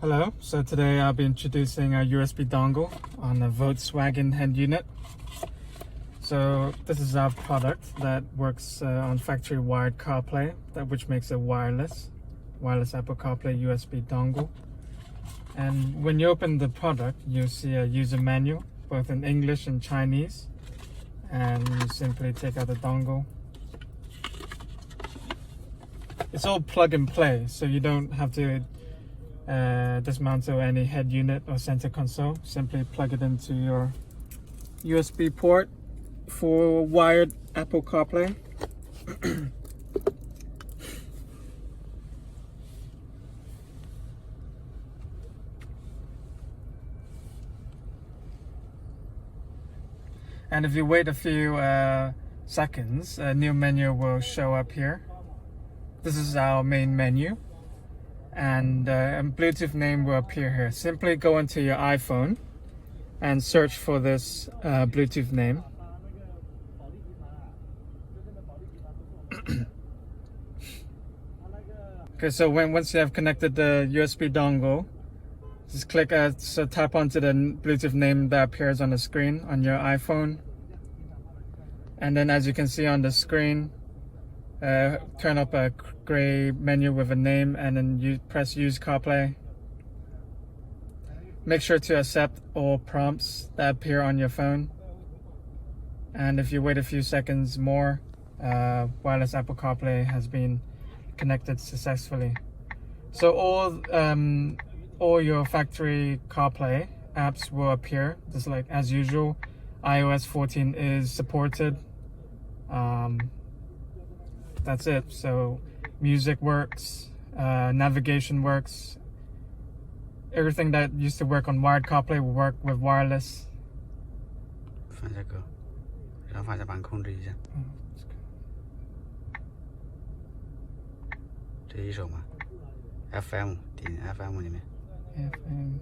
Hello, so today I'll be introducing a USB dongle on a Volkswagen head unit. So this is our product that works on factory wired CarPlay, which makes it wireless Apple CarPlay USB dongle. And when you open the product, you'll see a user manual, both in English and Chinese. And you simply take out the dongle. It's all plug and play, so you don't have to dismantle any head unit or center console. Simply plug it into your USB port for wired Apple CarPlay. And if you wait a few seconds, a new menu will show up here. This is our main menu. And a Bluetooth name will appear here. Simply go into your iPhone and search for this Bluetooth name. Okay, so once you have connected the USB dongle, just click so tap onto the Bluetooth name that appears on the screen on your iPhone. And then as you can see on the screen, turn up a gray menu with a name, and then you press use CarPlay. Make sure to accept all prompts that appear on your phone. And if you wait a few seconds more, wireless Apple CarPlay has been connected successfully. So all your factory CarPlay apps will appear just like as usual. iOS 14 is supported. That's it. So music works, navigation works. Everything that used to work on wired CarPlay will work with wireless. 放下歌，然后放下把控制一下。这一首嘛 ，FM 点 FM 里面。FM。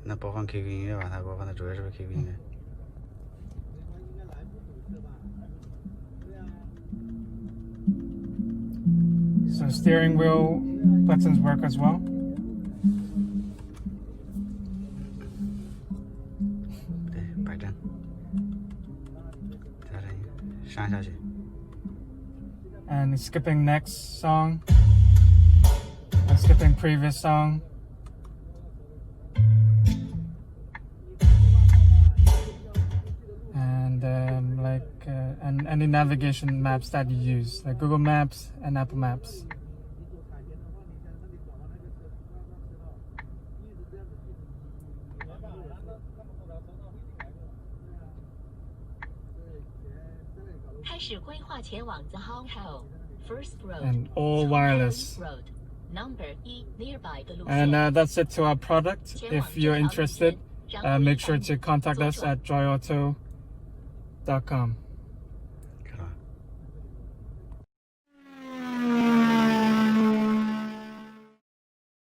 那播放 QQ 音乐吧，它播放的主要是不是 QQ 音乐？ So steering wheel buttons work as well. And skipping next song, and skipping previous song. And and any navigation maps that you use, like Google Maps and Apple Maps. And all wireless. And that's it to our product. If you're interested, make sure to contact us at joyauto.com.